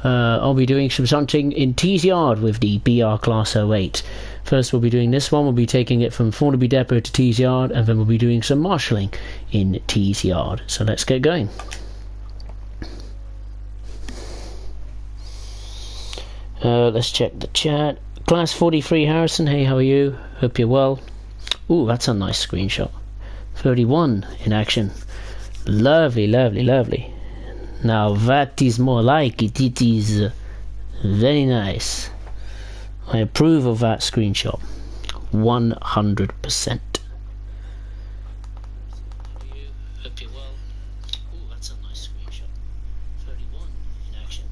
I'll be doing some shunting in Tees Yard with the BR Class 08. First we'll be doing this one, we'll be taking it from Thornaby Depot to Tees Yard, and then we'll be doing some marshalling in Tees Yard. So let's get going. Let's check the chat. Class 43 Harrison, hey, how are you? Hope you're well. Ooh, that's a nice screenshot. 31 in action. Lovely, lovely, lovely. Now that is more like it. It is very nice. I approve of that screenshot. 100%. Hope you're well. Ooh, that's a nice screenshot. 31 in action.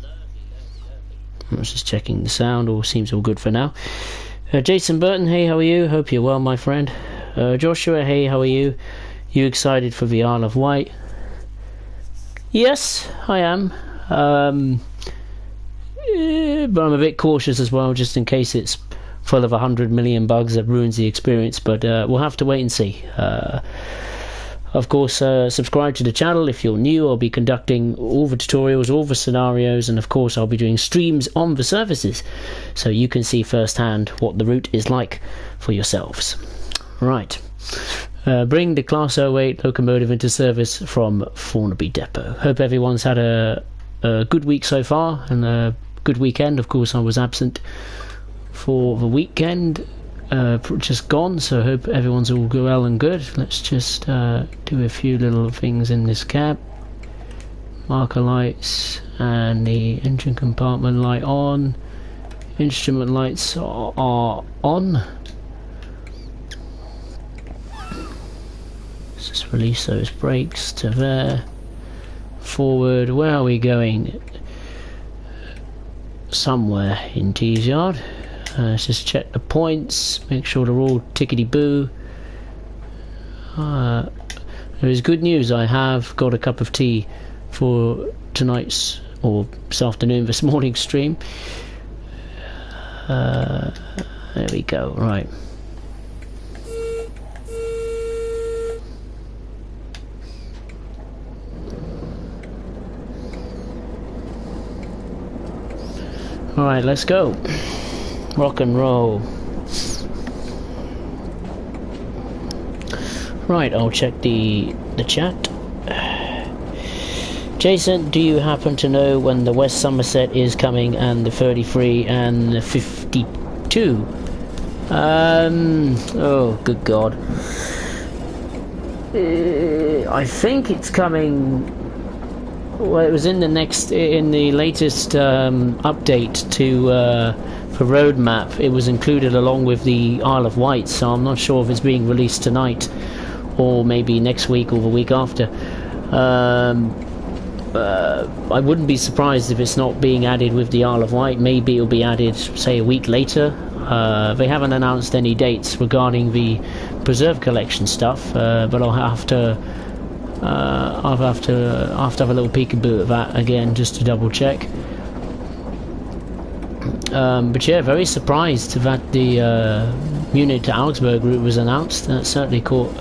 Lovely, lovely, lovely. I was just checking the sound. All seems all good for now. Jason Burton, hey, how are you? Hope you're well, my friend. Joshua, hey, how are you? You excited for the Isle of Wight? Yes, I am. But I'm a bit cautious as well, just in case it's full of 100 million bugs that ruins the experience. But we'll have to wait and see. Of course, subscribe to the channel if you're new. I'll be conducting all the tutorials, all the scenarios, and of course I'll be doing streams on the services, so you can see firsthand what the route is like for yourselves. Right. Bring the Class 08 locomotive into service from Thornaby Depot. Hope everyone's had a good week so far, and a good weekend. Of course, I was absent for the weekend, just gone, so hope everyone's all well and good. Let's just do a few little things in this cab. Marker lights and the engine compartment light on. Instrument lights are on. Let's just release those brakes to there. Forward, where are we going? Somewhere in Tees Yard. Let's just check the points, make sure they're all tickety-boo. There is good news, I have got a cup of tea for tonight's, or this afternoon, this morning's stream. There we go, right. Alright, let's go. Rock and roll. Right, I'll check the chat. Jason, do you happen to know when the West Somerset is coming, and the 33 and the 52? Oh, good God. I think it's coming. Well, it was in the latest update to the roadmap. It was included along with the Isle of Wight, so I'm not sure if it's being released tonight or maybe next week or the week after. I wouldn't be surprised if it's not being added with the Isle of Wight. Maybe it'll be added, say, a week later. They haven't announced any dates regarding the Preserve Collection stuff, but I'll have to have a little peekaboo at that again, just to double check. But yeah, very surprised that the Munich to Augsburg route was announced. That certainly caught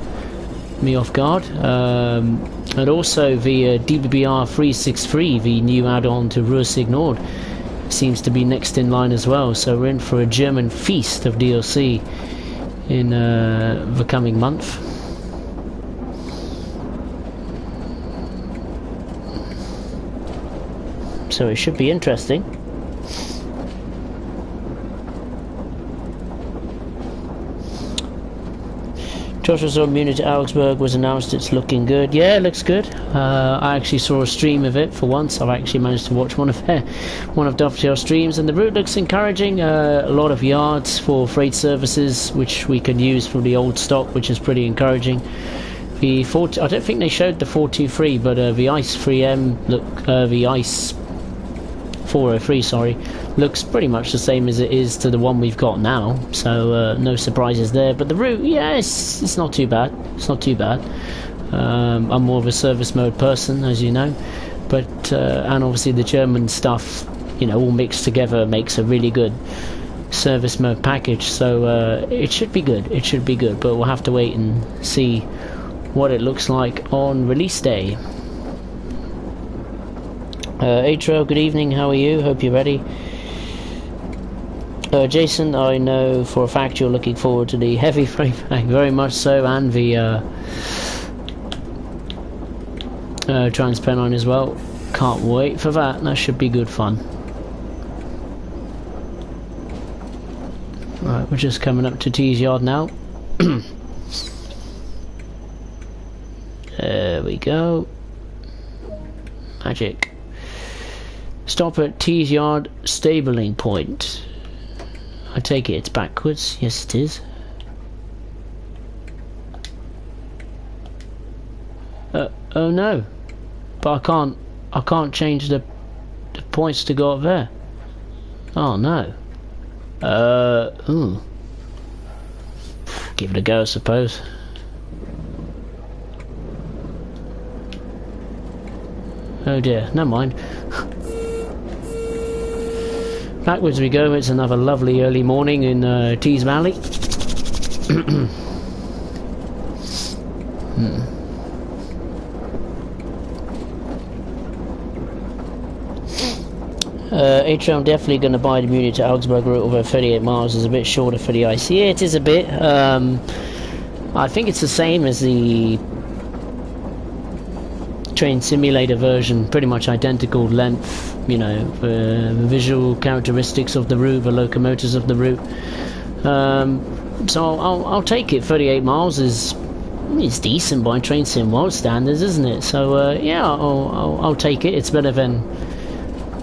me off guard. And also the DBBR 363, the new add-on to Ruhr Nord, seems to be next in line as well. So we're in for a German feast of DLC in the coming month. So it should be interesting. Joshua's on Munich to Augsburg was announced. It's looking good. Yeah, it looks good. I actually saw a stream of it for once. I've actually managed to watch one of Dovetail's streams, and the route looks encouraging. A lot of yards for freight services, which we can use from the old stock, which is pretty encouraging. I don't think they showed the 423, but the ICE 3M the ICE 403, sorry, looks pretty much the same as it is to the one we've got now, so no surprises there. But the route, yeah, it's not too bad. It's not too bad. I'm more of a service mode person, as you know, but and obviously the German stuff, you know, all mixed together makes a really good service mode package. So it should be good. It should be good, but we'll have to wait and see what it looks like on release day. Atro, good evening, how are you? Hope you're ready. Jason, I know for a fact you're looking forward to the heavy frame pack, very much so, and the Transpenine as well. Can't wait for that, that should be good fun. Right, we're just coming up to T's Yard now. There we go. Magic. Stop at T's Yard stabling point. I take it it's backwards. Yes, it is. Oh no! But I can't change the points to go up there. Oh no. Give it a go, I suppose. Oh dear, never mind. Backwards we go. It's another lovely early morning in Tees Valley. I'm definitely going to buy the Munich to Augsburg route, although 38 miles is a bit shorter for the ice. Yeah, it is a bit. I think it's the same as the train simulator version, pretty much identical length, you know, visual characteristics of the route, the locomotives of the route. So I'll take it. 38 miles is decent by train sim world standards, isn't it? So yeah, I'll take it. It's better than,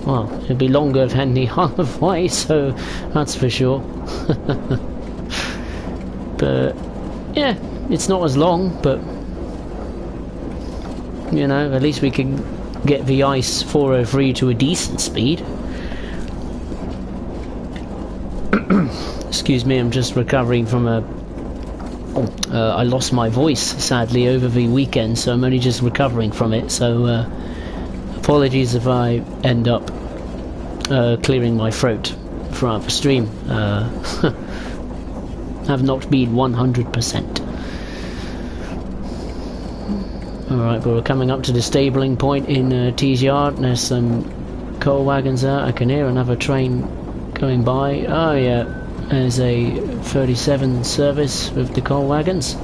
well, it'll be longer than the Isle of Wight, so that's for sure. But yeah, it's not as long, but you know, at least we can get the ice 403 to a decent speed. Excuse me, I'm just recovering from I lost my voice sadly over the weekend, so I'm only just recovering from it, so apologies if I end up clearing my throat throughout the stream. Have not been 100%. Alright, but we're coming up to the stabling point in Tees Yard. There's some coal wagons there. I can hear another train going by. Oh yeah, there's a 37 service with the coal wagons.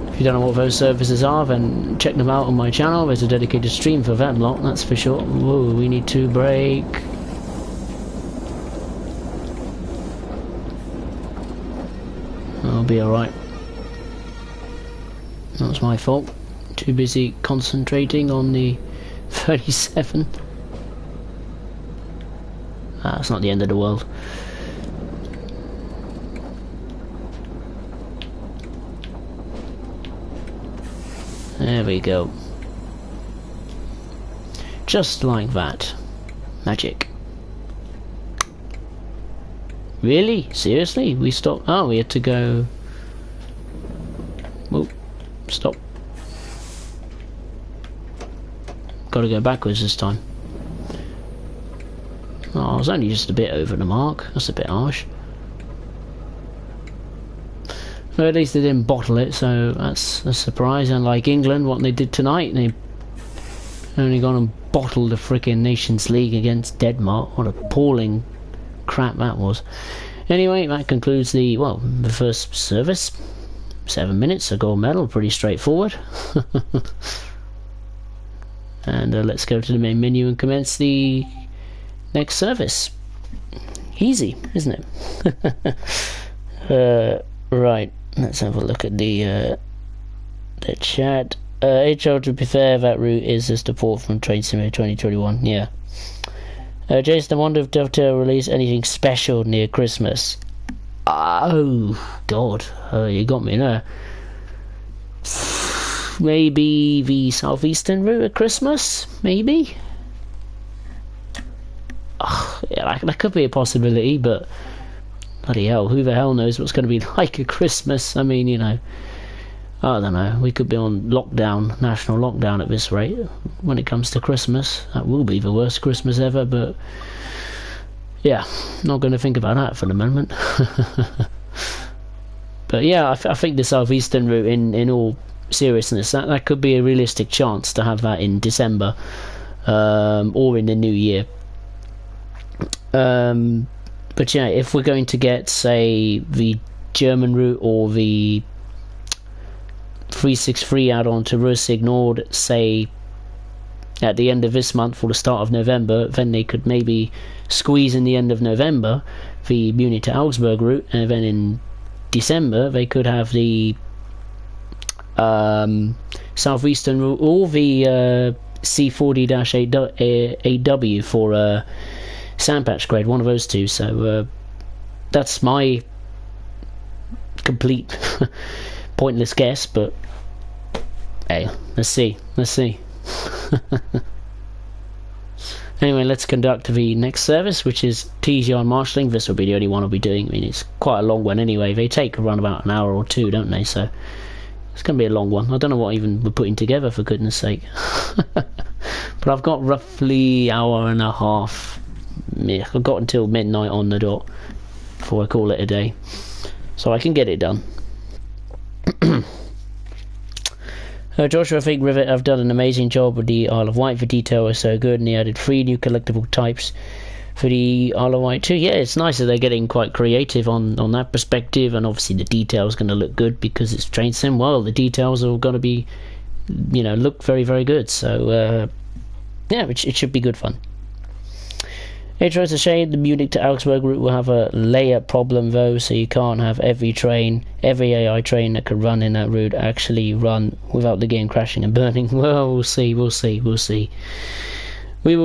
If you don't know what those services are, then check them out on my channel. There's a dedicated stream for that lot, that's for sure. Whoa, we need to brake. I'll be alright. That was my fault. Too busy concentrating on the 37. Ah, it's not the end of the world. There we go. Just like that. Magic. Really? Seriously? We stopped? Oh, we had to go... Whoa. Stop. Gotta go backwards this time. Oh, I was only just a bit over the mark. That's a bit harsh. But at least they didn't bottle it, so that's a surprise. Unlike England, what they did tonight, they only gone and bottled the frickin' Nations League against Denmark. What appalling crap that was. Anyway, that concludes the first service. 7 minutes, a gold medal, pretty straightforward. And let's go to the main menu and commence the next service. Easy, isn't it? Right, let's have a look at the chat. HL, to be fair, that route is just a port from Train Simulator 2021, yeah. Jason, I wonder if Dovetail release anything special near Christmas. Oh God, you got me there. Maybe the southeastern route at Christmas, maybe. Yeah, that could be a possibility, but bloody hell, who the hell knows what's going to be like at Christmas? I mean, you know, I don't know. We could be on lockdown, national lockdown at this rate when it comes to Christmas. That will be the worst Christmas ever, but. Yeah, not going to think about that for the moment. But yeah, I think the southeastern route, in all seriousness, that could be a realistic chance to have that in December. or in the new year. But yeah, if we're going to get, say, the German route or the 363 out onto Rusig Nord, say at the end of this month or the start of November, then they could maybe squeeze in the end of November the Munich to Augsburg route, and then in December they could have the southeastern route or the C40-8W for Sandpatch grade, one of those two. So that's my complete pointless guess, but hey, let's see. Anyway, let's conduct the next service, which is Tees Yard marshalling. This will be the only one I'll be doing. I mean, it's quite a long one anyway. They take around about an hour or two, don't they? So it's going to be a long one. I don't know what even we're putting together, for goodness sake. But I've got roughly hour and a half. Yeah, I've got until midnight on the dot before I call it a day, so I can get it done. Joshua, I think Rivet have done an amazing job with the Isle of Wight. The detail was so good, and they added 3 new collectible types for the Isle of Wight too. Yeah, it's nice that they're getting quite creative on that perspective, and obviously the detail's going to look good because it's train sim. Well, the details are going to be, you know, look very, very good. So yeah, it should be good fun. It's a shame the Munich to Augsburg route will have a layer problem though, so you can't have every AI train that could run in that route actually run without the game crashing and burning. Well, we'll see. We will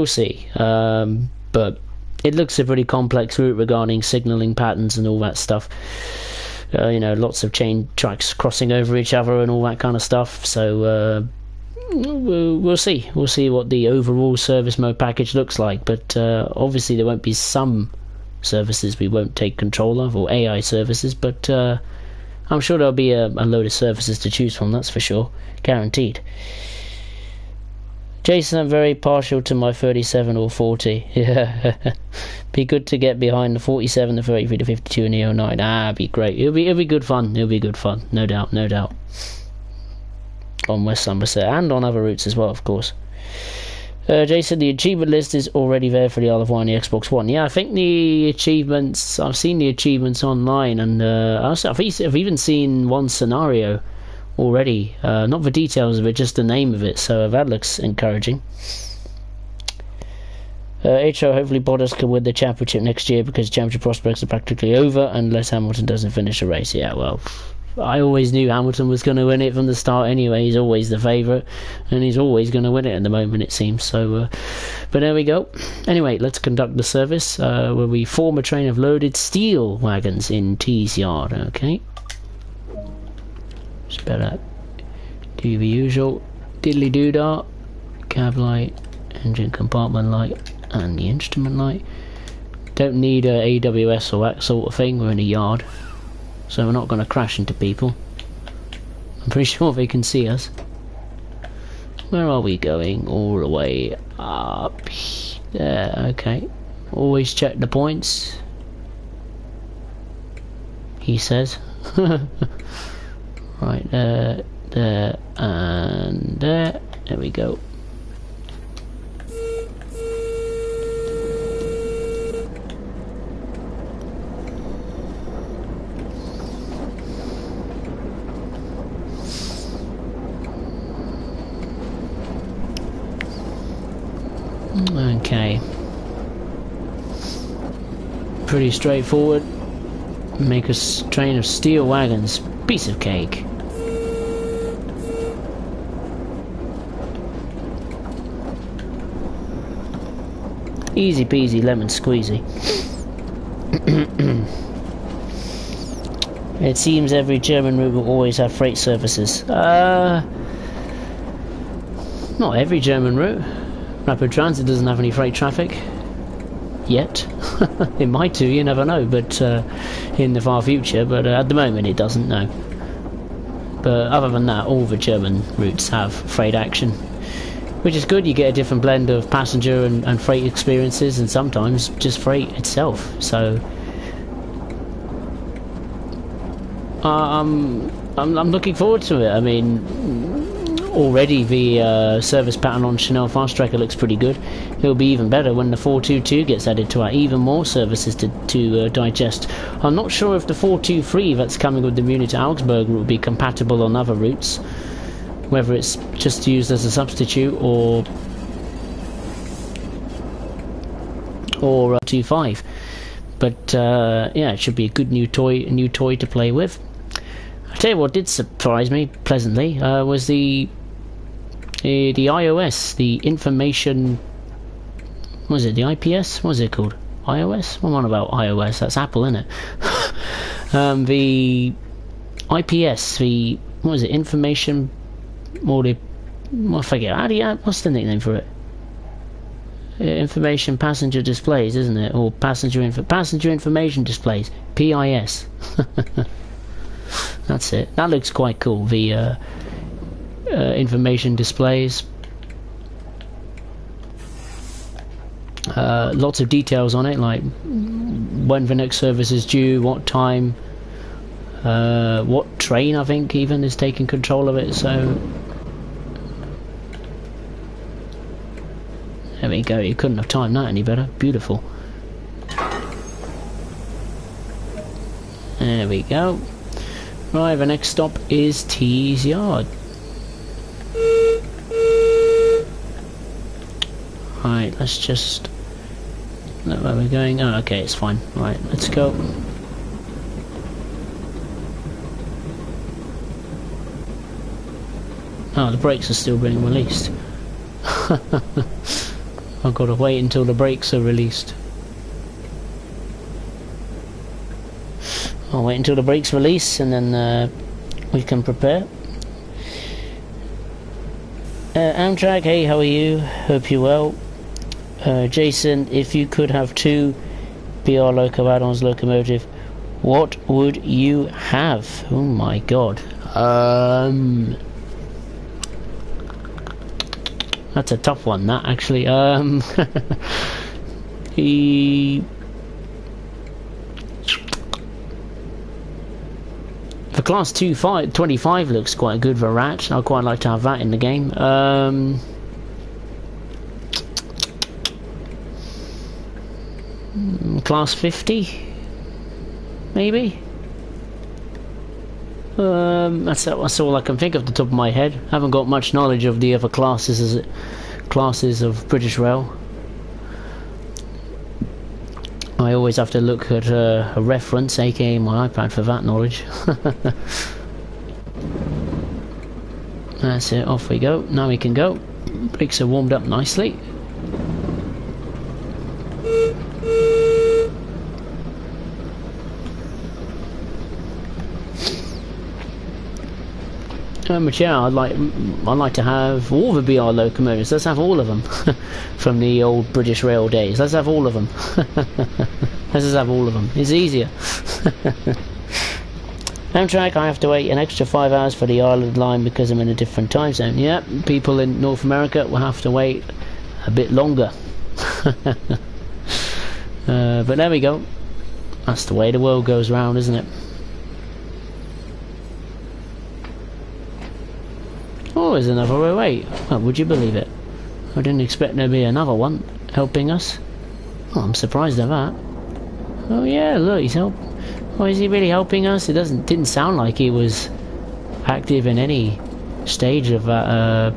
see. But it looks a pretty complex route regarding signalling patterns and all that stuff. You know, lots of chain tracks crossing over each other and all that kind of stuff. So we'll see what the overall service mode package looks like, but obviously there won't be some services we won't take control of, or AI services, but I'm sure there'll be a load of services to choose from, that's for sure, guaranteed. Jason, I'm very partial to my 37 or 40. Yeah, be good to get behind the 47, the 33, the 52 and the 09. Be great. It'll be good fun, no doubt. On West Somerset and on other routes as well, of course. Jason, the achievement list is already there for the Isle of Wight and the Xbox One. Yeah, I think the achievements, I've seen the achievements online, and I've even seen one scenario already. Not the details of it, just the name of it, so that looks encouraging. HO, hopefully Bottas can win the championship next year because championship prospects are practically over unless Hamilton doesn't finish a race. Yeah, well, I always knew Hamilton was going to win it from the start anyway. He's always the favourite, and he's always going to win it at the moment, it seems. So, but there we go. Anyway, let's conduct the service where we form a train of loaded steel wagons in Tees Yard. Okay. Just better do the usual diddly doo-dah, cab light, engine compartment light, and the instrument light. Don't need a AWS or that sort of thing. We're in a yard, so we're not going to crash into people. I'm pretty sure they can see us. Where are we going? All the way up there. Okay. Always check the points, he says. Right there, there, and there. There we go. Okay, pretty straightforward. Make a train of steel wagons, piece of cake. Easy peasy lemon squeezy. It seems every German route will always have freight services. Not every German route. Rapid Transit doesn't have any freight traffic yet. It might do, you never know, but in the far future, but at the moment it doesn't, no. But other than that, all the German routes have freight action, which is good. You get a different blend of passenger and freight experiences, and sometimes just freight itself. So I'm looking forward to it. I mean, already the service pattern on Chanel Fast Tracker looks pretty good. It'll be even better when the 422 gets added to our even more services to digest. I'm not sure if the 423 that's coming with the Munich to Augsburg will be compatible on other routes, whether it's just used as a substitute or 25. But yeah, it should be a good new toy to play with. I tell you what did surprise me pleasantly was the iOS, the information. What was it? The IPS? What was it called? iOS? What one about iOS? That's Apple, isn't it? The IPS, the what was it? Information, or the I forget. What's the nickname for it? Information passenger displays, isn't it? Or passenger information displays. PIS. That's it. That looks quite cool. The information displays. Lots of details on it, like when the next service is due, what time, what train I think even is taking control of it. So there we go. You couldn't have timed that any better. Beautiful. There we go. Right, the next stop is T's Yard. Right, let's just look where we're going. Oh, okay, it's fine. Right, let's go. Oh, the brakes are still being released. I've got to wait until the brakes are released. I'll wait until the brakes release and then we can prepare. Amtrak, hey, how are you? Hope you're well. Jason, if you could have 2 BR Loco add-ons locomotive, what would you have? Oh my god. That's a tough one, that actually. The Class 25 looks quite good for Rat. I'd quite like to have that in the game. Class 50? Maybe? That's all I can think of the top of my head. I haven't got much knowledge of the other classes of British Rail. I always have to look at a reference, aka my iPad, for that knowledge. That's it, off we go. Now we can go. Brakes are warmed up nicely. But yeah, I'd like to have all the BR locomotives. Let's have all of them from the old British Rail days. Let's have all of them. Let's just have all of them. It's easier. Amtrak, I have to wait an extra 5 hours for the Ireland line because I'm in a different time zone. Yeah, people in North America will have to wait a bit longer. But there we go. That's the way the world goes round, isn't it? Oh, there's another way. Wait, well, would you believe it? I didn't expect there to be another one helping us. Oh, I'm surprised at that. Oh yeah, look, he's help. Oh, is he really helping us? It didn't sound like he was active in any stage of that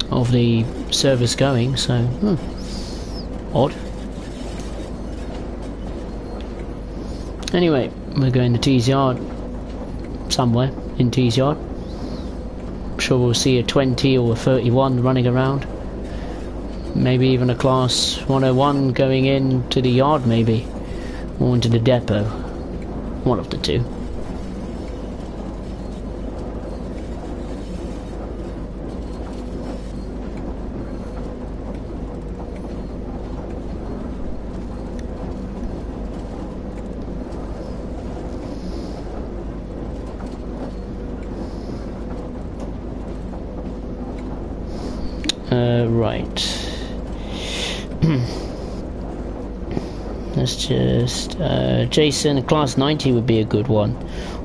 of the service going. So, odd. Anyway, we're going to T's Yard. Somewhere in T's Yard. I'm sure we'll see a 20 or a 31 running around. Maybe even a Class 101 going into the yard, maybe. Or into the depot. One of the two. Right. Let's just Jason, a Class 90 would be a good one, or the 68. Oh, that'd be nice. 68 would be a good one. Class 90 would be a good one. Or the 68. Let's just Jason, a Class 90 would be a good one, or the 68. Let's just Jason, a Class 90 would be a good one,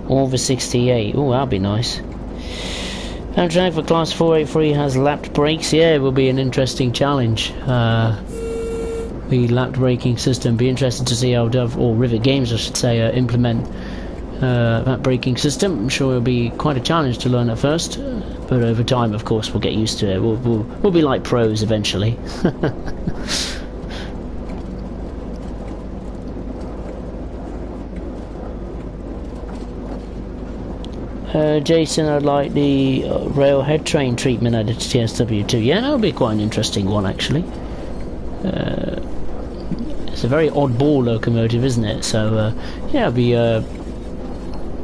or the 68. Oh, that'd be nice. All the 68. Oh, that'd be nice. Soundtrack for Class 483 has lapped brakes. Yeah, it will be an interesting challenge. The lapped braking system. Be interested to see how Dove, or Rivet Games I should say, implement that braking system. I'm sure it'll be quite a challenge to learn at first, but over time, of course, we'll get used to it. We'll be like pros eventually. Jason, I'd like the rail head train treatment added to TSW2. Yeah, that would be quite an interesting one, actually. It's a very oddball locomotive, isn't it? So, yeah, it'd be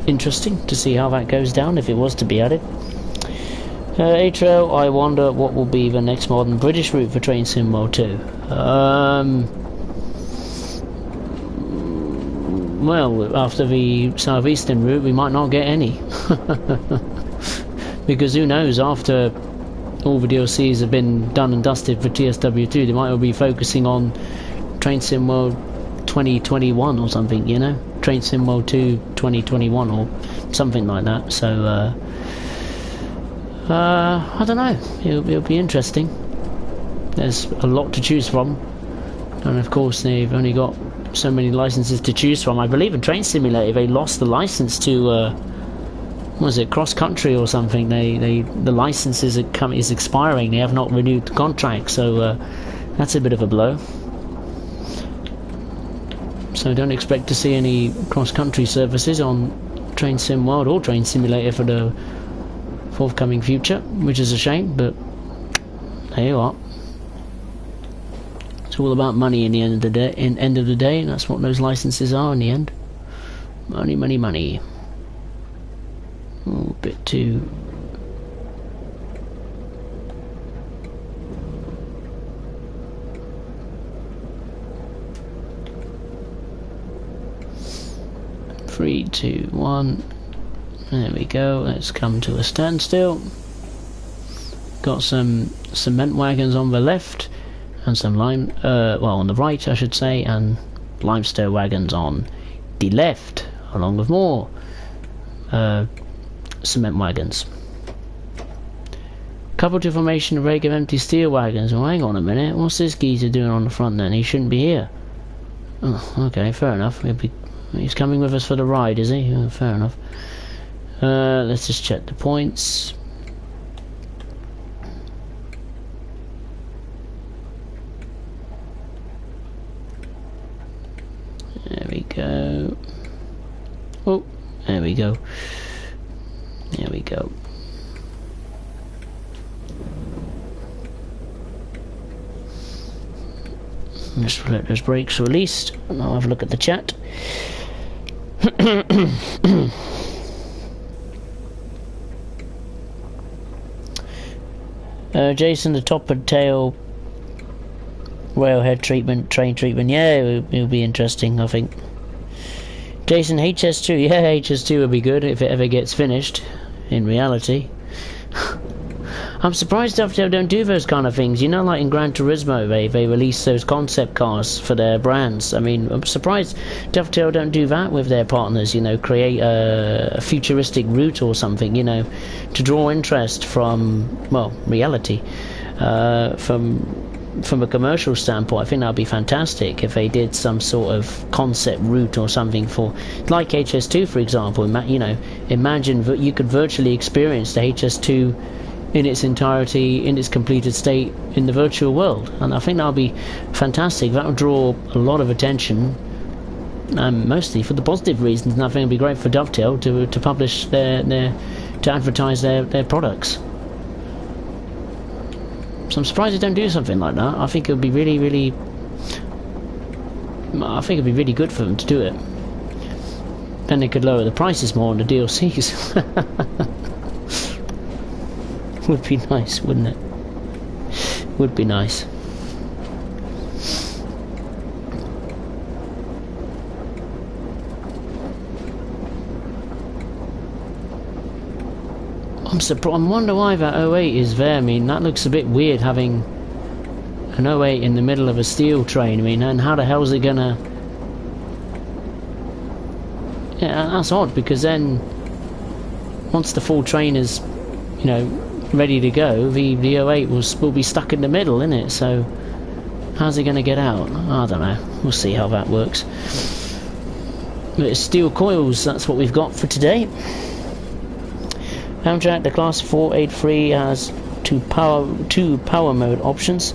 interesting to see how that goes down if it was to be added. A-Trail, I wonder what will be the next modern British route for Train Sim World 2. Well, after the southeastern route, we might not get any. Because who knows, after all the DLCs have been done and dusted for TSW2, they might all be focusing on Train Sim World 2021 or something, you know? Train Sim World 2 2021 or something like that. So, I don't know. It'll be interesting. There's a lot to choose from. And of course, they've only got so many licenses to choose from. I believe in Train Simulator they lost the license to was it Cross Country or something. The license is expiring. They have not renewed the contract, so that's a bit of a blow. So don't expect to see any cross country services on Train Sim World or Train Simulator for the forthcoming future, which is a shame, but there you are. It's all about money in the end of the day, and that's what those licenses are in the end. Money, money, money. Oh, a bit too. Three, 2, 1. There we go. Let's come to a standstill. Got some cement wagons on the left, and some well, on the right, I should say, and limestone wagons on the left, along with more cement wagons. Coupled to formation, a rig of empty steel wagons. Well, hang on a minute. What's this geezer doing on the front then? He shouldn't be here. Oh, okay, fair enough. He's coming with us for the ride, is he? Oh, fair enough. Let's just check the points. There we go. Oh, there we go. There we go. Just let those brakes released, and I'll have a look at the chat. Jason, the top and tail railhead treatment, train treatment, yeah, it'll be interesting, I think. Jason, HS2, yeah, HS2 will be good if it ever gets finished, in reality. I'm surprised Dovetail don't do those kind of things, you know, like in Gran Turismo, they release those concept cars for their brands. I mean, I'm surprised Dovetail don't do that with their partners, you know, create a futuristic route or something, you know, to draw interest from, well, reality, from a commercial standpoint. I think that would be fantastic if they did some sort of concept route or something for, like HS2 for example. You know, imagine that you could virtually experience the HS2 in its entirety, in its completed state, in the virtual world, and I think that would be fantastic. That would draw a lot of attention, mostly for the positive reasons, and I think it would be great for Dovetail to publish to advertise their products. So I'm surprised they don't do something like that. I think it would be really I think it'd be really good for them to do it. Then they could lower the prices more on the DLCs. Would be nice, wouldn't it? Would be nice. I'm surprised. I wonder why that 08 is there. I mean, that looks a bit weird having an 08 in the middle of a steel train. I mean, and how the hell is it gonna? Yeah, that's odd, because then once the full train is you know, ready to go, the 08 will be stuck in the middle, innit? So how's he going to get out? I don't know. We'll see how that works. But it's steel coils, that's what we've got for today. Amtrak, the Class 483 has two power mode options.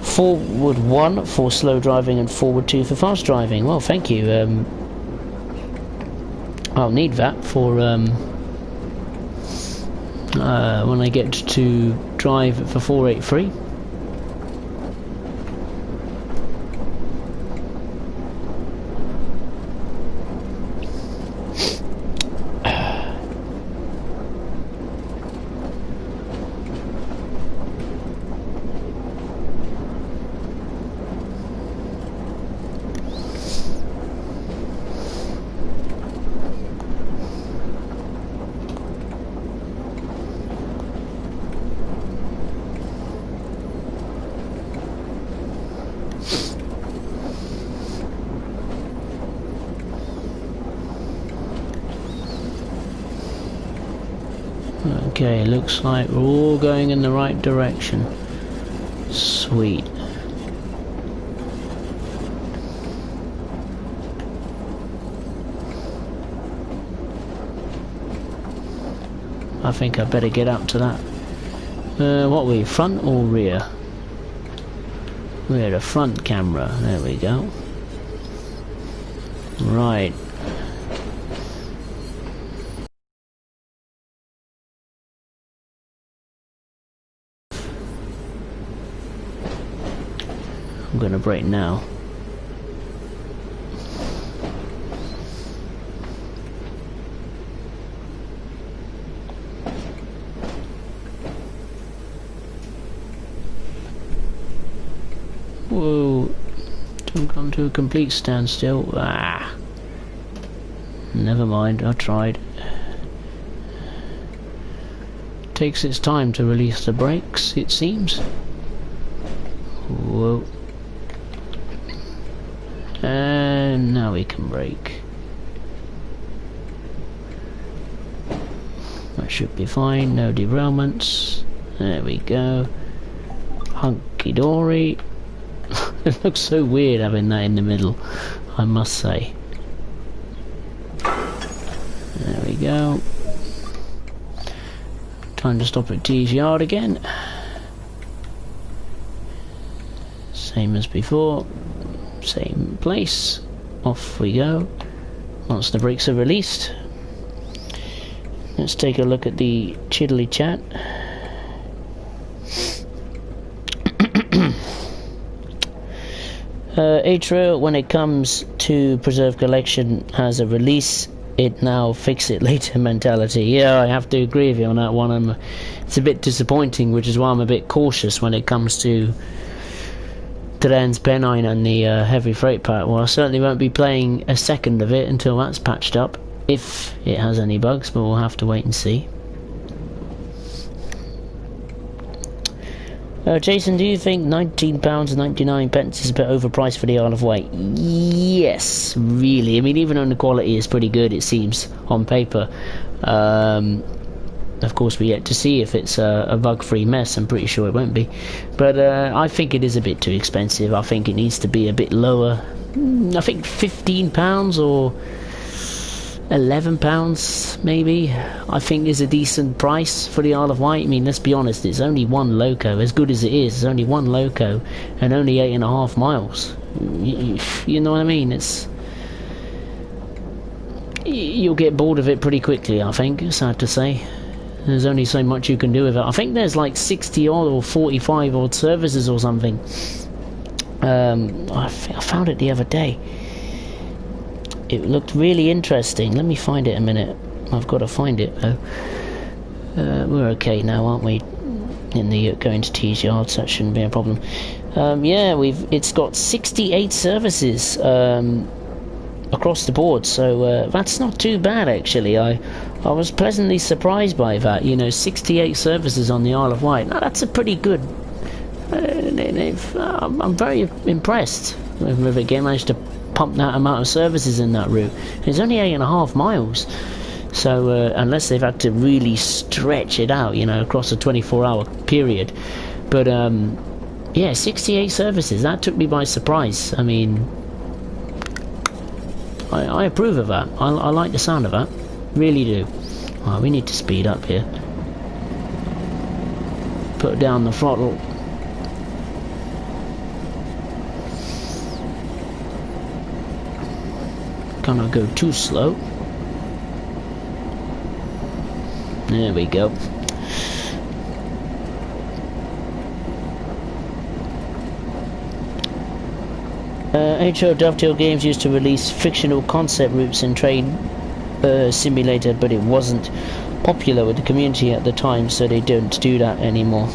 Forward 1 for slow driving and forward 2 for fast driving. Well, thank you. I'll need that for when I get to drive for 483. Okay, looks like we're all going in the right direction. Sweet. I think I better get up to that. What are we, front or rear? We're the front camera, there we go. Right. I'm gonna brake now. Whoa, don't come to a complete standstill. Ah, never mind, I tried. Takes its time to release the brakes, it seems. Whoa. And now we can brake. That should be fine, no derailments. There we go. Hunky-dory. It looks so weird having that in the middle, I must say. There we go. Time to stop at T's yard again. Same as before. Same place. Off we go. Once the brakes are released. Let's take a look at the Chiddly chat. Atro, when it comes to Preserve Collection, has a release it now, fix it later mentality. Yeah, I have to agree with you on that one. It's a bit disappointing, which is why I'm a bit cautious when it comes to Transpennine and the heavy freight part. Well, I certainly won't be playing a second of it until that's patched up, if it has any bugs, but we'll have to wait and see. Jason, do you think £19.99 is a bit overpriced for the Isle of Wight? Yes, really. I mean, even though the quality is pretty good, it seems, on paper. Of course, we're yet to see if it's a bug-free mess. I'm pretty sure it won't be. But I think it is a bit too expensive. I think it needs to be a bit lower. I think £15 or £11 maybe, I think is a decent price for the Isle of Wight. I mean, let's be honest, it's only one loco. As good as it is, it's only one loco and only 8.5 miles. You know what I mean? You'll get bored of it pretty quickly, I think. It's sad to say. There's only so much you can do with it. I think there's like 60 odd or 45 odd services or something. I found it the other day. It looked really interesting. Let me find it a minute. I've got to find it though. We're okay now, aren't we? In the going to T's yard, so that shouldn't be a problem. Yeah, it's got 68 services across the board, so that's not too bad actually. I was pleasantly surprised by that. You know, 68 services on the Isle of Wight. Now that's a pretty good. I'm very impressed with it. Managed to pump that amount of services in that route. It's only 8.5 miles, So unless they've had to really stretch it out, you know, across a 24-hour period. But yeah, 68 services, that took me by surprise. I mean, I approve of that. I like the sound of that, really do. Oh, we need to speed up here. Put down the throttle. Cannot go too slow. There we go. HO Dovetail Games used to release fictional concept routes in Train Simulator, but it wasn't popular with the community at the time, so they don't do that anymore.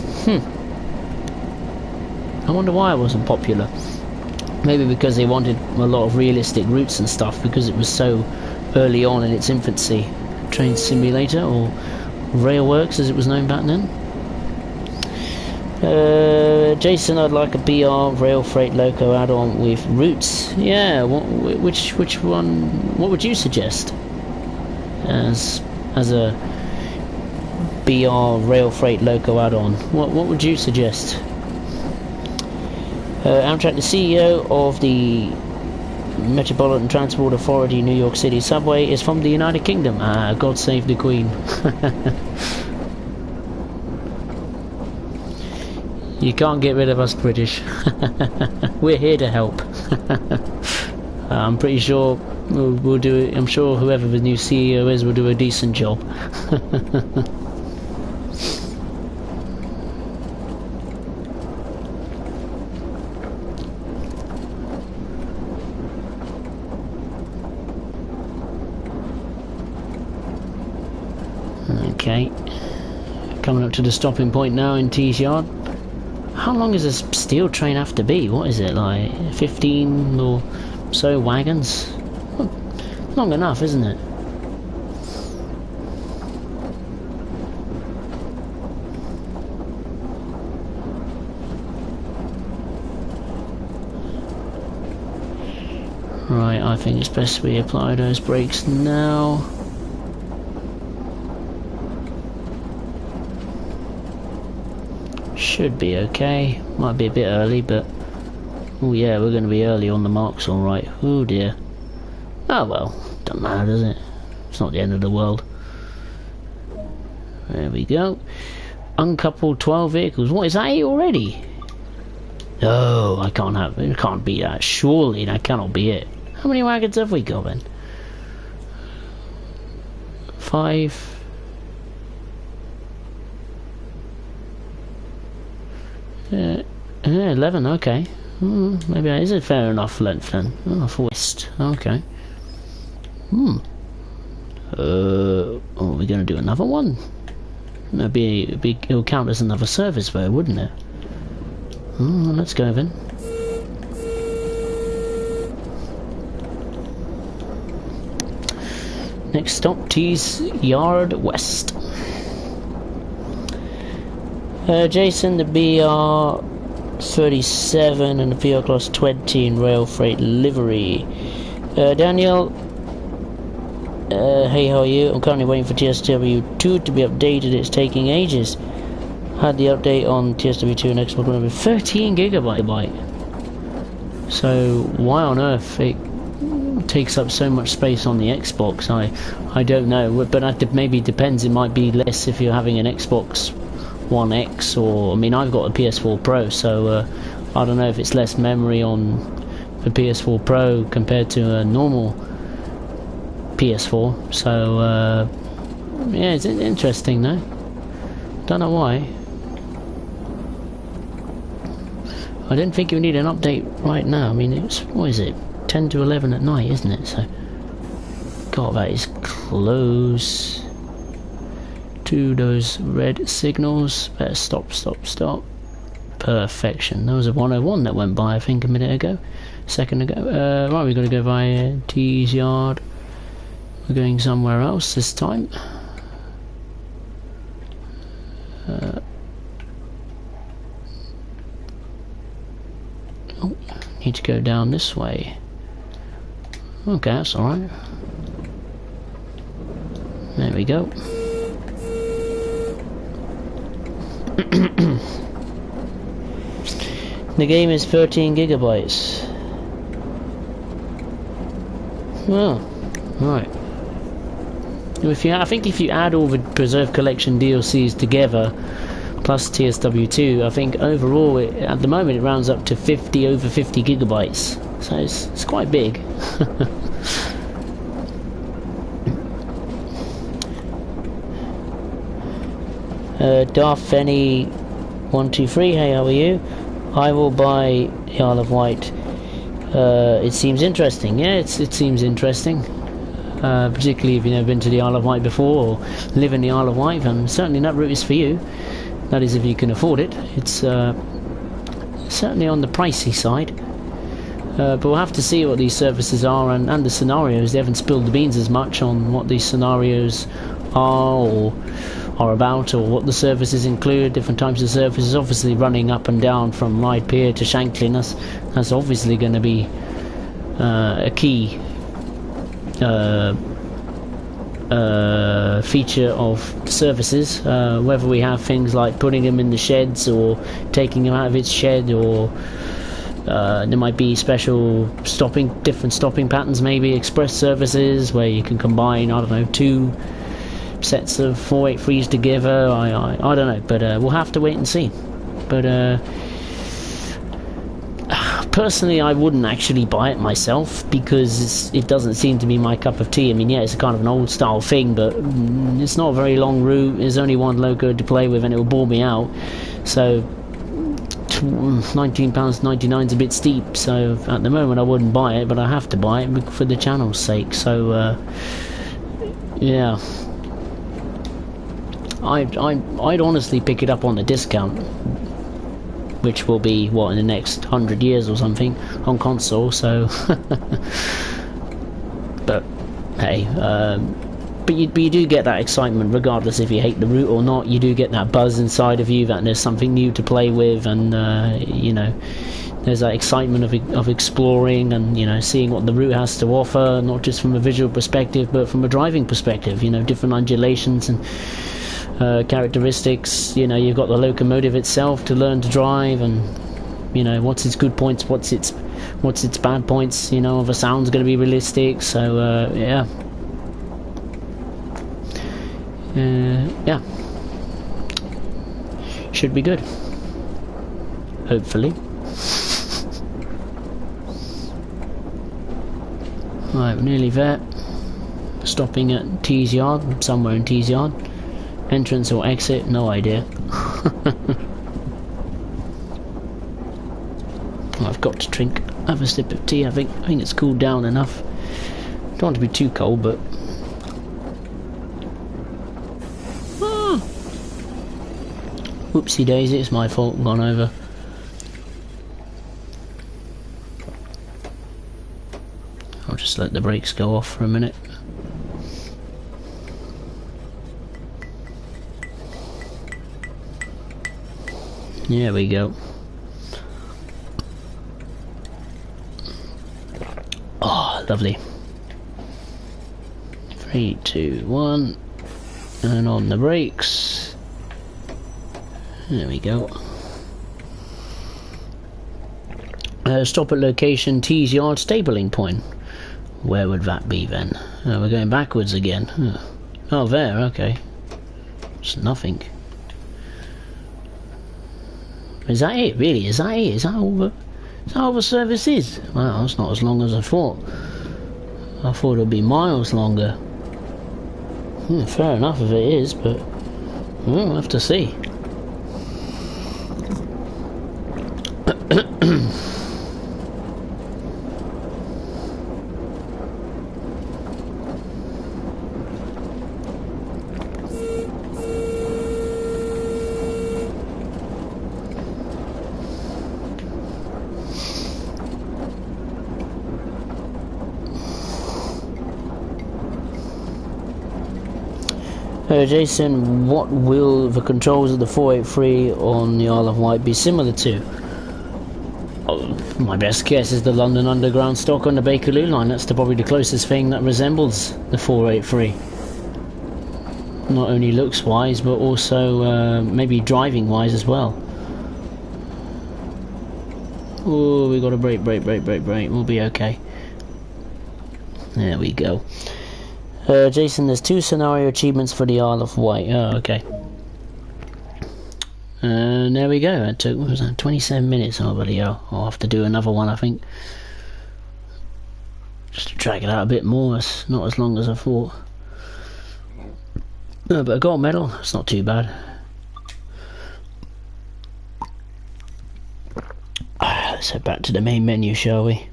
I wonder why it wasn't popular. Maybe because they wanted a lot of realistic routes and stuff, because it was so early on in its infancy. Train Simulator, or Railworks as it was known back then. Jason, I'd like a BR Rail Freight Loco add-on with routes. Yeah, which one? What would you suggest as a BR Rail Freight Loco add-on? What would you suggest? Amtrak, the CEO of the Metropolitan Transport Authority New York City Subway, is from the United Kingdom. Ah, God save the Queen. You can't get rid of us British. We're here to help. I'm pretty sure we'll do it. I'm sure whoever the new CEO is will do a decent job. Okay, coming up to the stopping point now in Tees Yard. How long does this steel train have to be? What is it, like 15 or so wagons? Well, long enough, isn't it? Right, I think it's best we apply those brakes now. Should be okay. Might be a bit early, but oh yeah, we're going to be early on the marks, all right. Oh dear. Oh well, doesn't matter, does it? It's not the end of the world. There we go. Uncoupled 12 vehicles. What is that, 8 already? No, I can't have it. Can't be that. Surely that cannot be it. How many wagons have we got then? 5. 11, okay. Maybe that is a fair enough length then. Oh, for west, okay. Are we going to do another one? It'll count as another service though, wouldn't it? Let's go then. Next stop, Tees Yard West. Jason, the BR 37 and the PR Class 20 in rail freight livery. Daniel, hey, how are you? I'm currently waiting for TSW2 to be updated. It's taking ages. Had the update on TSW2 and Xbox One with 13 gigabyte. So why on earth it takes up so much space on the Xbox? I don't know, but that maybe depends. It might be less if you're having an Xbox One X, or I mean, I've got a PS4 Pro, so I don't know if it's less memory on the PS4 Pro compared to a normal PS4. So yeah, it's interesting though. Don't know why. I don't think you need an update right now. I mean, it's, what is it, 10 to 11 at night, isn't it? So God, that is close to those red signals. Better stop. Perfection. There was a 101 that went by, I think, a second ago. Right, we've got to go via Tees Yard. We're going somewhere else this time. Oh, need to go down this way. Okay, that's alright. we go. The game is 13 gigabytes. Well, right. I think if you add all the Preserve Collection DLCs together, plus TSW2, I think overall, at the moment, it rounds up to over 50 gigabytes. So it's quite big. Darth Fenny 123, hey, how are you? I will buy the Isle of Wight. It seems interesting. Yeah, it seems interesting. Particularly if you've never been to the Isle of Wight before or live in the Isle of Wight, and certainly that route is for you. That is if you can afford it. It's certainly on the pricey side. But we'll have to see what these services are and the scenarios. They haven't spilled the beans as much on what these scenarios are or are about, or what the services include. Different types of services, obviously running up and down from Ride Pier to Shanklin. That's obviously going to be a key feature of the services. Whether we have things like putting them in the sheds or taking them out of its shed, or there might be special different stopping patterns, maybe express services where you can combine, I don't know, 2 sets of 483s together. I don't know, but we'll have to wait and see. But personally, I wouldn't actually buy it myself, because it doesn't seem to be my cup of tea. I mean, yeah, it's a kind of an old style thing, but it's not a very long route. There's only one loco to play with and it will bore me out. So £19.99 is a bit steep, so at the moment I wouldn't buy it, but I have to buy it for the channel's sake. So yeah, I'd honestly pick it up on a discount, which will be, what, in the next 100 years or something, on console. So but hey, but you do get that excitement regardless if you hate the route or not. You do get that buzz inside of you that there's something new to play with, and you know, there's that excitement of exploring and, you know, seeing what the route has to offer, not just from a visual perspective but from a driving perspective. You know, different undulations and characteristics. You know, you've got the locomotive itself to learn to drive, and, you know, what's its good points, what's its bad points. You know, the sound's going to be realistic. So yeah, yeah, should be good, hopefully. Right, we're nearly there. Stopping at Tees Yard, somewhere in Tees Yard. Entrance or exit, no idea. I've got to have a sip of tea. I think it's cooled down enough. Don't want to be too cold, but whoopsie daisy, it's my fault, gone over. I'll just let the brakes go off for a minute. There we go. Oh, lovely. 3, 2, 1, and on the brakes. There we go. Stop at location Tees Yard stabling point. Where would that be then? We're going backwards again. Oh, there, okay. It's nothing. Is that it, really? Is that it? Is that all the service is? Well, it's not as long as I thought. I thought it would be miles longer. Fair enough if it is, but we'll have to see. Jason, what will the controls of the 483 on the Isle of Wight be similar to? Oh, my best guess is the London Underground stock on the Bakerloo line. That's probably the closest thing that resembles the 483. Not only looks wise, but also maybe driving wise as well. Oh, we got to brake. We'll be okay. There we go. Jason, there's 2 scenario achievements for the Isle of Wight. Oh, okay. And there we go. It took, what was that, 27 minutes. Oh, bloody hell. I'll have to do another one, I think. Just to drag it out a bit more. It's not as long as I thought. No, but a gold medal, it's not too bad. Let's head back to the main menu, shall we?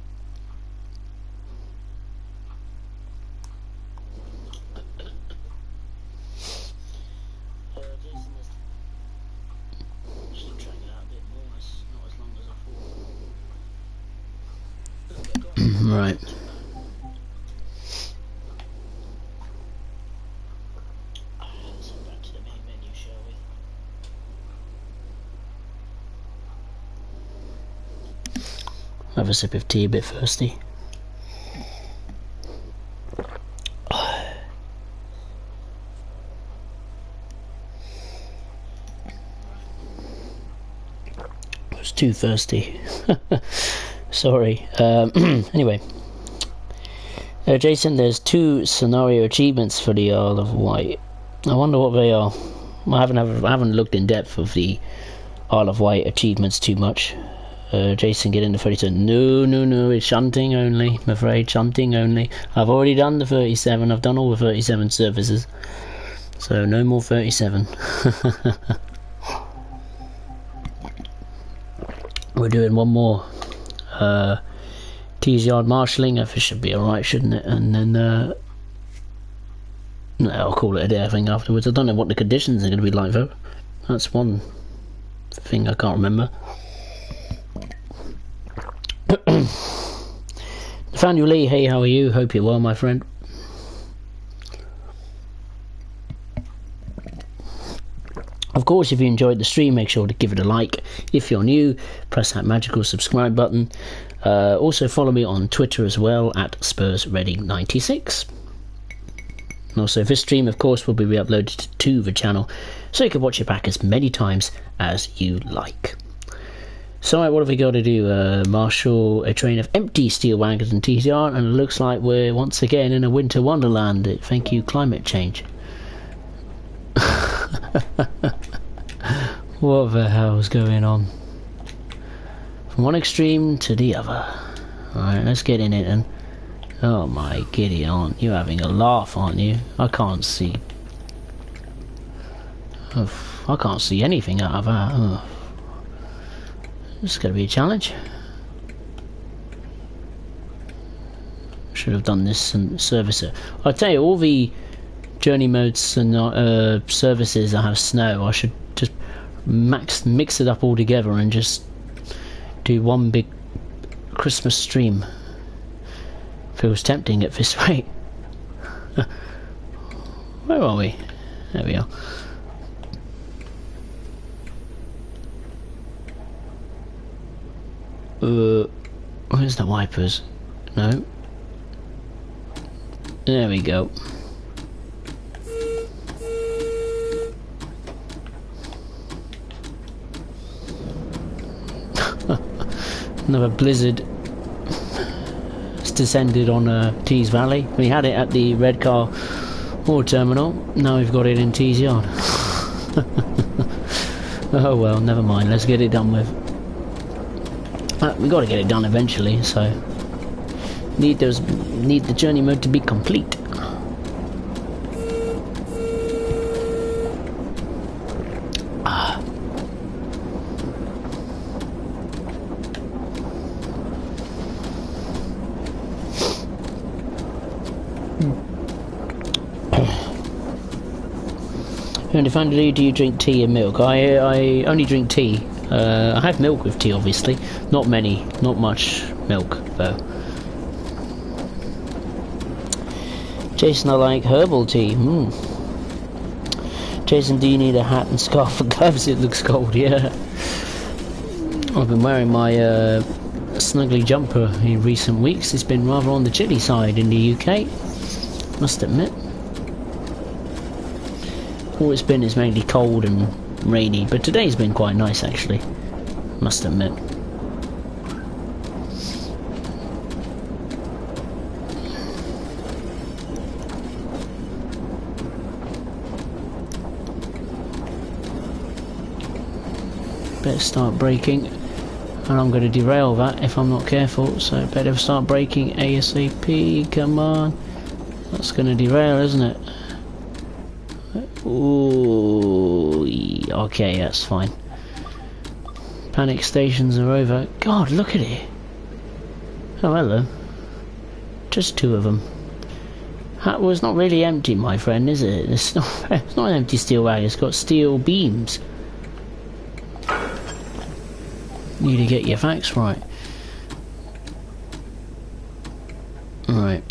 Right. Have a sip of tea, a bit thirsty. I was too thirsty. Sorry. Anyway, Jason, there's 2 scenario achievements for the Isle of Wight. I wonder what they are. I haven't looked in depth of the Isle of Wight achievements too much. Jason, get into 37. No, it's shunting only. I'm afraid, shunting only. I've already done the 37. I've done all the 37 services. So no more 37. We're doing one more. Tees yard marshalling. It should be alright, shouldn't it? And then no, I'll call it a day, I think, afterwards. I don't know what the conditions are going to be like though. That's one thing I can't remember. Nathaniel Lee, hey, how are you? Hope you're well, my friend. Of course, if you enjoyed the stream, make sure to give it a like. If you're new, press that magical subscribe button. Also follow me on Twitter as well, at SpursReady96. And also this stream, of course, will be re-uploaded to the channel, so you can watch it back as many times as you like. So what have we got to do? Marshal a train of empty steel wagons and TCR, and it looks like we're once again in a winter wonderland. Thank you, climate change. What the hell's going on? From one extreme to the other. Alright, let's get in it and... Oh my giddy aunt, you're having a laugh, aren't you? I can't see... Oh, I can't see anything out of that. Oh. This is going to be a challenge. Should have done this and service it. I tell you, all the journey modes and services that have snow, I should just mix it up all together and just do one big Christmas stream. Feels tempting at this rate. Where are we? There we are. Where's the wipers? No. There we go. Another blizzard has descended on Tees Valley. We had it at the Red Car Ore Terminal. Now we've got it in Tees Yard. Oh well, never mind. Let's get it done with. We got to get it done eventually, so need the journey mode to be complete. And finally, do you drink tea and milk? I only drink tea. I have milk with tea, obviously. Not much milk though. Jason, I like herbal tea. Jason, do you need a hat and scarf and gloves? It looks cold, yeah. I've been wearing my snuggly jumper in recent weeks. It's been rather on the chilly side in the UK, must admit. All it's been is mainly cold and rainy, but today's been quite nice actually, must admit. Better start braking, and I'm going to derail that if I'm not careful, so better start braking ASAP. Come on, that's going to derail, isn't it? Ooh, okay, that's fine. Panic stations are over. God, look at it. Oh, hello. Just two of them. Well, it's not really empty, my friend, is it? It's not an empty steel wagon. It's got steel beams. You need to get your facts right. Right.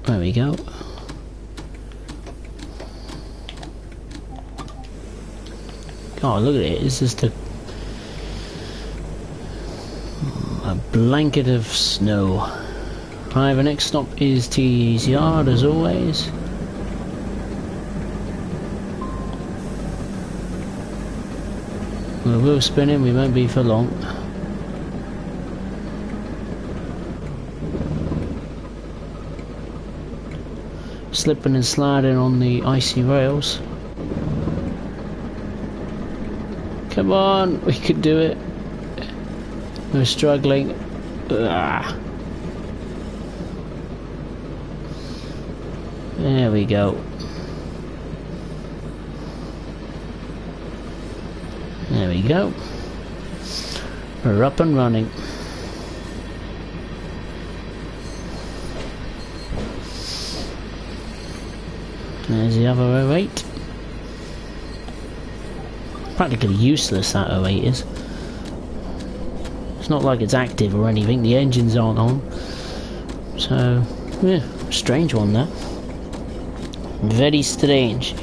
There we go. Oh, look at it. It's just a blanket of snow. Right, the next stop is T's Yard, as always. The wheel's spinning, we won't be for long. Slipping and sliding on the icy rails. Come on, we could do it. We're struggling. Ugh. There we go. There we go. We're up and running. There's the other 08. Practically useless, that 08 is. It's not like it's active or anything, the engines aren't on. So, yeah, strange one that. Very strange.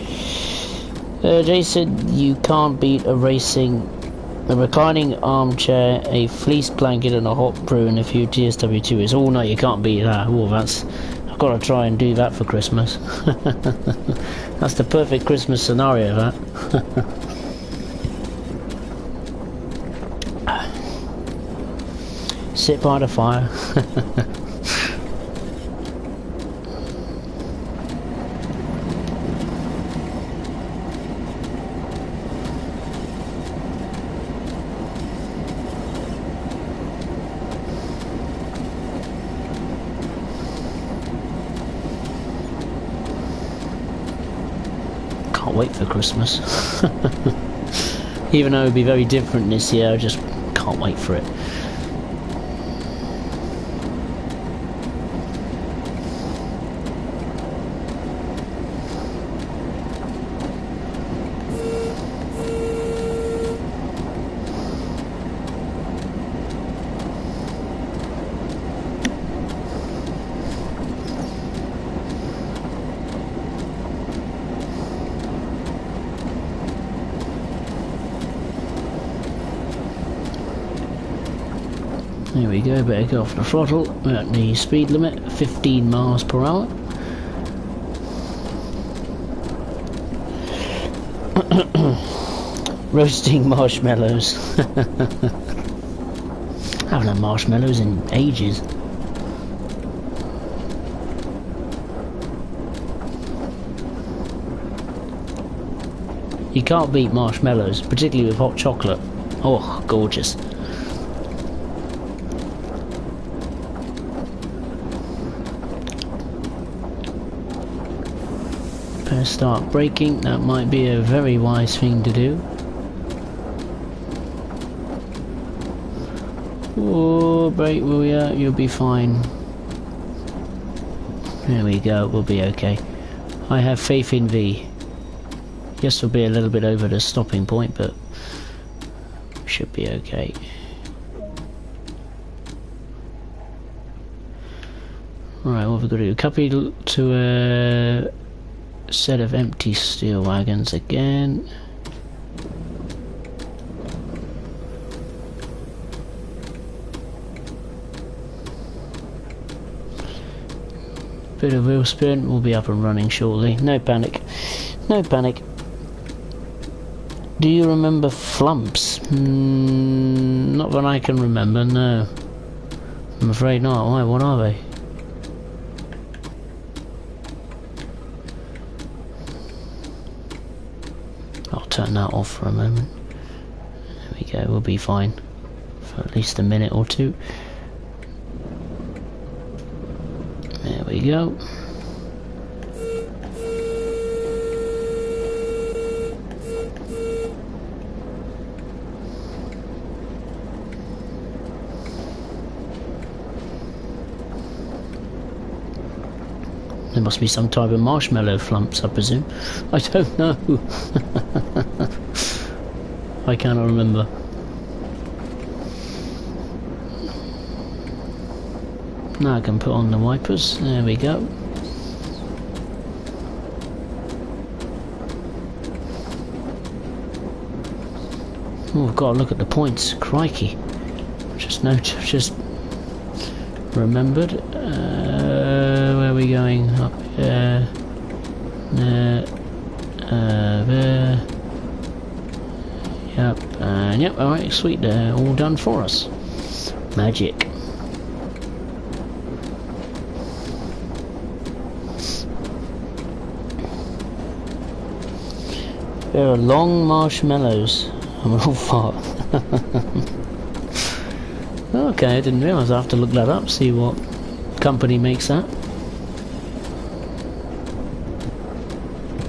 Jason, you can't beat a reclining armchair, a fleece blanket and a hot brew and a few TSW2s. Oh no, you can't beat that. Oh, I've got to try and do that for Christmas. That's the perfect Christmas scenario, that. Sit by the fire. Can't wait for Christmas. Even though it'll be very different this year, I just can't wait for it. There we go, better go off the throttle. We're at the speed limit, 15 miles per hour. Roasting marshmallows. I haven't had marshmallows in ages. You can't beat marshmallows, particularly with hot chocolate. Oh, gorgeous. Start braking, that might be a very wise thing to do. Oh, brake, will ya? You'll be fine. There we go, we'll be okay. I have faith in thee. Yes, we'll be a little bit over the stopping point, but should be okay. Right, what have we got to do? Copy to a set of empty steel wagons again. Bit of wheel spin, we'll be up and running shortly. No panic. No panic. Do you remember flumps? Not that I can remember, no. I'm afraid not. Why? What are they? I'll turn that off for a moment. There we go, we'll be fine. For at least a minute or two. There we go. There must be some type of marshmallow flumps, I presume. I don't know. I cannot remember. Now I can put on the wipers. There we go. Oh, I've got to look at the points. Crikey. Just remembered. Where are we going? Up here. There. Yep. And yep. Alright, sweet. They're all done for us. Magic. There are long marshmallows. I'm an old fart. Okay, I didn't realise. I have to look that up, see what company makes that.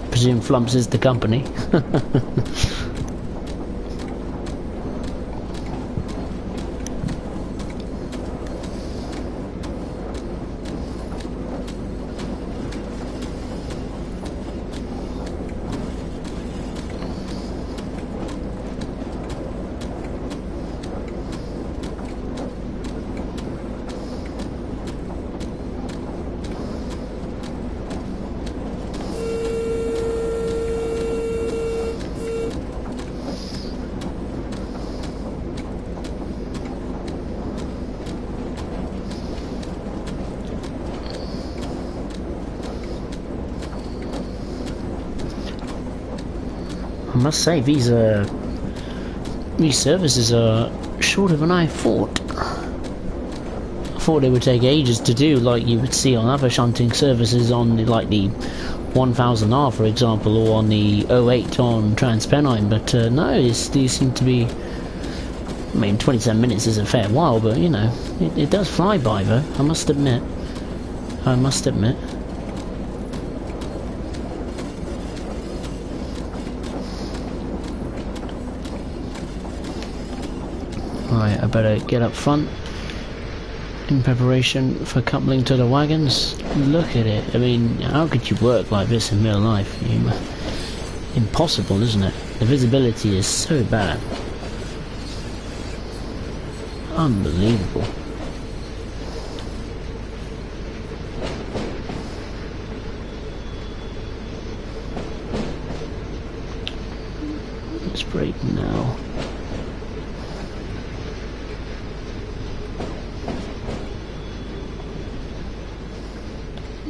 Presume Flumps is the company. I must say, these services are shorter than I thought. I thought they would take ages to do, like you would see on other shunting services on the, like the 1000R, for example, or on the 08 on Transpennine. But no, these seem to be. I mean, 27 minutes is a fair while, but you know, it does fly by, though. I must admit. I must admit. Right, I better get up front in preparation for coupling to the wagons. Look at it. I mean, how could you work like this in real life? Impossible, isn't it? The visibility is so bad. Unbelievable. Let's brake now.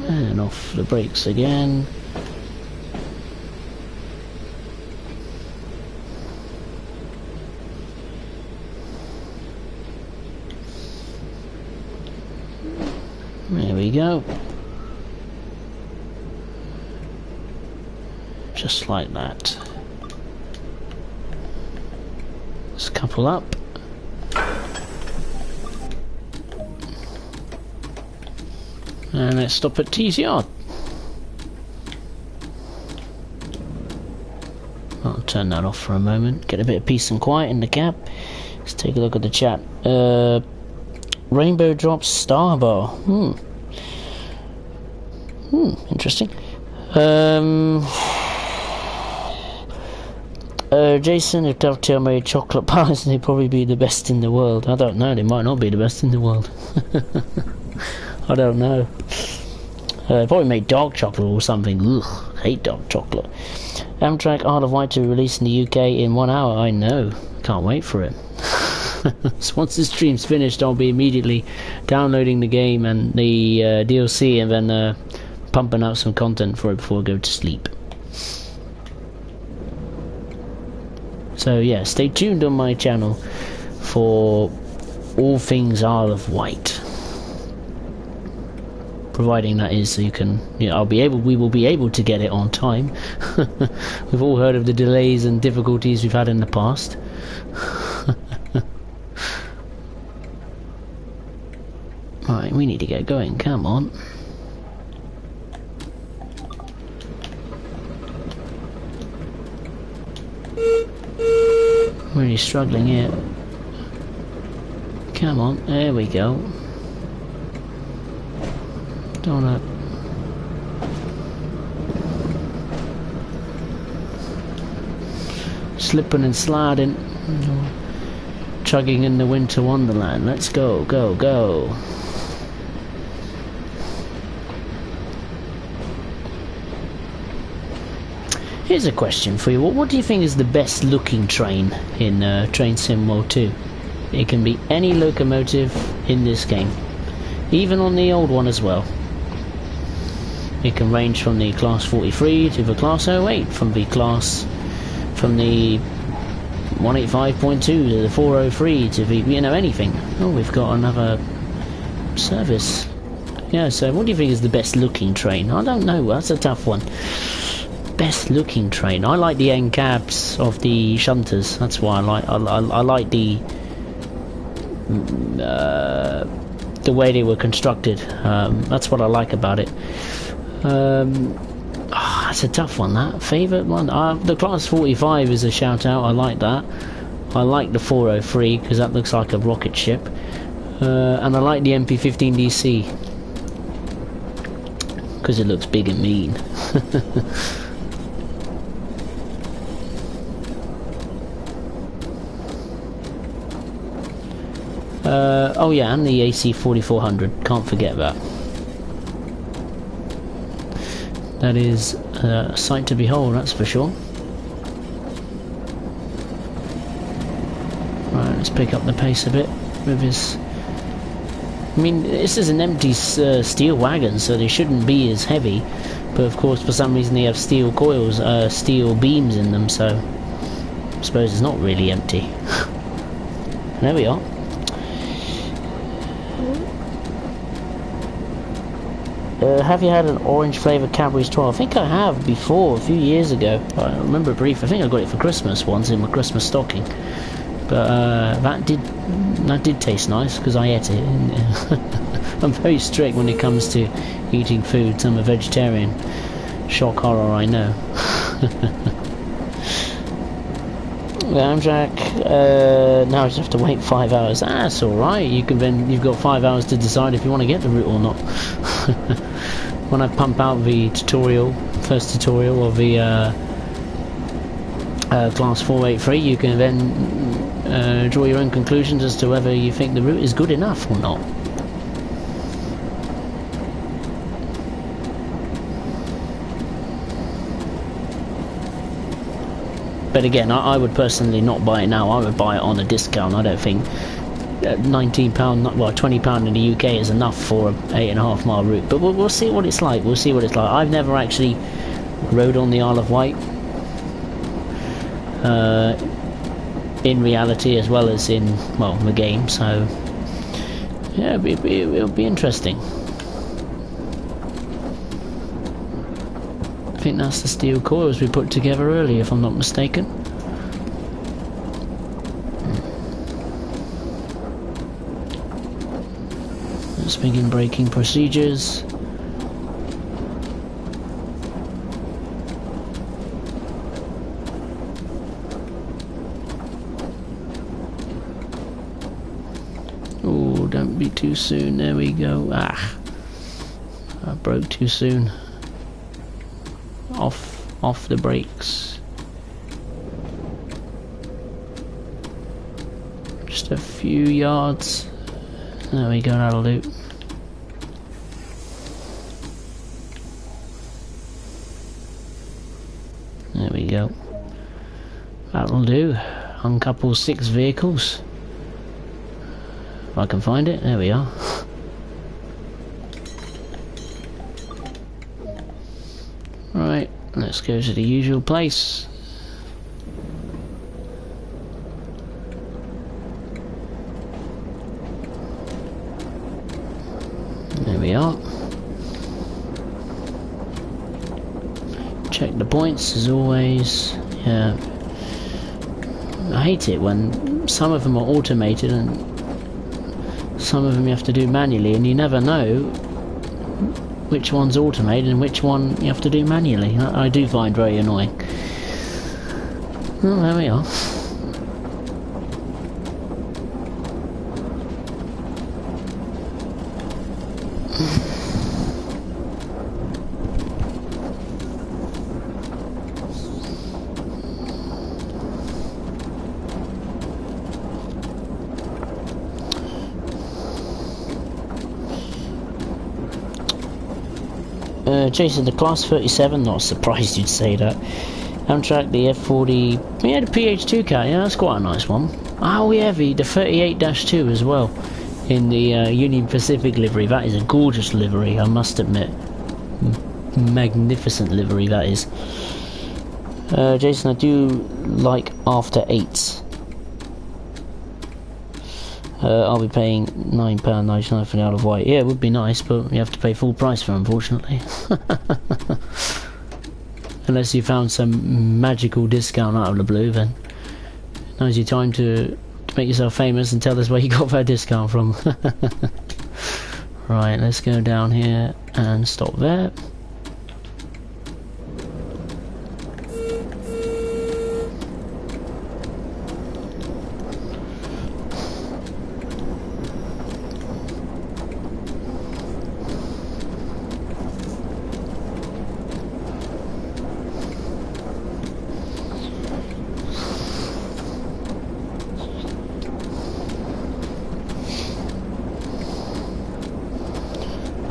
And off the brakes again. There we go. Just like that. Let's couple up. And let's stop at T's Yard. I'll turn that off for a moment. Get a bit of peace and quiet in the cab. Let's take a look at the chat. Rainbow Drops Star Bar. Interesting. Jason, if Dovetail made chocolate pies, they'd probably be the best in the world. I don't know, they might not be the best in the world. I don't know. Probably made dark chocolate or something. Ugh, hate dark chocolate. Amtrak Isle of Wight to release in the UK in 1 hour. I know. Can't wait for it. So once the stream's finished, I'll be immediately downloading the game and the DLC, and then pumping out some content for it before I go to sleep. So yeah, stay tuned on my channel for all things Isle of Wight. Providing that is, so you can, you know, we will be able to get it on time. We've all heard of the delays and difficulties we've had in the past. Right, we need to get going, come on. Really struggling here. Come on, there we go. Donut. Slipping and sliding. Chugging in the winter wonderland. Let's go, go, go. Here's a question for you. What do you think is the best looking train in Train Sim World 2? It can be any locomotive in this game. Even on the old one as well. It can range from the class 43 to the class 08, from the 185.2 to the 403 to the, you know, anything. Oh, we've got another service. Yeah, so what do you think is the best looking train? I don't know, that's a tough one. Best looking train. I like the end cabs of the shunters. That's why I like the way they were constructed. That's what I like about it. That's a tough one, that. Favourite one? The class 45 is a shout out. I like that. I like the 403 because that looks like a rocket ship. And I like the MP15DC because it looks big and mean. Oh yeah, and the AC4400, can't forget that. That is a sight to behold, that's for sure. Right, let's pick up the pace a bit with his... I mean, this is an empty steel wagon, so they shouldn't be as heavy. But of course, for some reason they have steel coils, steel beams in them, so... I suppose it's not really empty. There we are. Have you had an orange flavoured Cadbury's 12? I think I have before, a few years ago. I remember briefly. I think I got it for Christmas once in my Christmas stocking. But that did taste nice because I ate it. I'm very strict when it comes to eating food. I'm a vegetarian. Shock horror, I know. Jack. Now I just have to wait 5 hours. That's alright. You've got 5 hours to decide if you want to get the route or not. When I pump out the first tutorial of the class 483, you can then draw your own conclusions as to whether you think the route is good enough or not. But again, I would personally not buy it now. I would buy it on a discount. I don't think £19, well, £20 in the UK is enough for an 8.5 mile route. But we'll see what it's like. We'll see what it's like. I've never actually rode on the Isle of Wight in reality as well as in, well, the game. So yeah, it'll be interesting. I think that's the steel coils we put together earlier, if I'm not mistaken. Let's begin braking procedures. Oh, don't be too soon. There we go. Ah, I broke too soon. Off the brakes. Just a few yards. There we go, that'll do. There we go. That'll do. Uncouple 6 vehicles. If I can find it, there we are. Let's go to the usual place. There we are. Check the points as always. Yeah. I hate it when some of them are automated and some of them you have to do manually, and you never know which one's automated and which one you have to do manually. I do find very annoying. Well, there we are. 'Jason, the Class 37, not surprised you'd say that. Amtrak, the F40, yeah, the PH2 car, yeah, that's quite a nice one. Oh yeah, the 38-2 as well, in the Union Pacific livery. That is a gorgeous livery, I must admit. Magnificent livery, that is. Jason, I do like after 8s. I'll be paying £9.99 for the Isle of Wight. Yeah, it would be nice, but you have to pay full price for it, unfortunately. Unless you found some magical discount out of the blue, then now's your time to make yourself famous and tell us where you got that discount from. Right, let's go down here and stop there.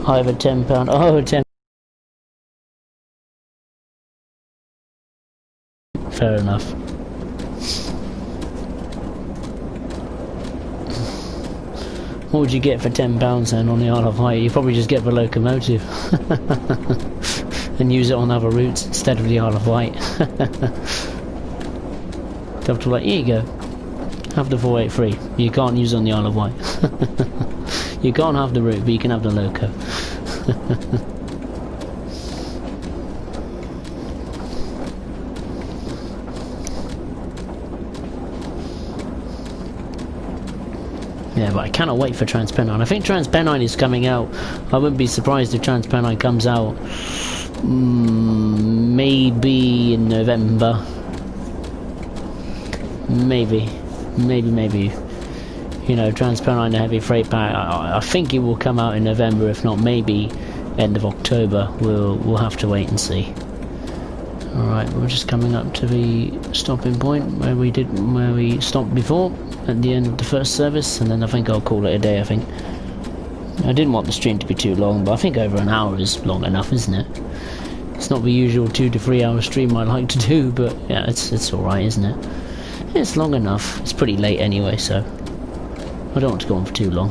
I have a £10. Oh, 10. Fair enough. What would you get for £10 then on the Isle of Wight? You probably just get the locomotive and use it on other routes instead of the Isle of Wight. You have to like, here you go. Have the 483. You can't use it on the Isle of Wight. You can't have the route, but you can have the loco. Yeah, but I cannot wait for Transpennine. I think Transpennine is coming out. I wouldn't be surprised if Transpennine comes out maybe in November. Maybe. You know, Transpennine, the heavy freight pack. I think it will come out in November, if not maybe end of October. We'll have to wait and see. All right, we're just coming up to the stopping point where we stopped before at the end of the first service, and then I think I'll call it a day. I think I didn't want the stream to be too long, but I think over an hour is long enough, isn't it? It's not the usual 2 to 3 hour stream I like to do, but yeah, it's all right, isn't it? It's long enough. It's pretty late anyway, so I don't want to go on for too long.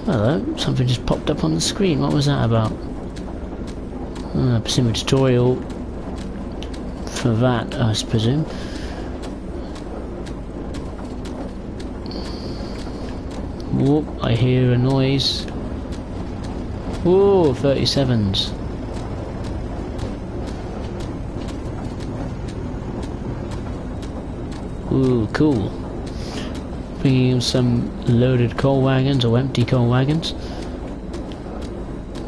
Hello, something just popped up on the screen. What was that about? Pursuing tutorial for that, I presume. Whoop, I hear a noise. Whoa, 37s. Ooh, cool. Bringing some loaded coal wagons or empty coal wagons.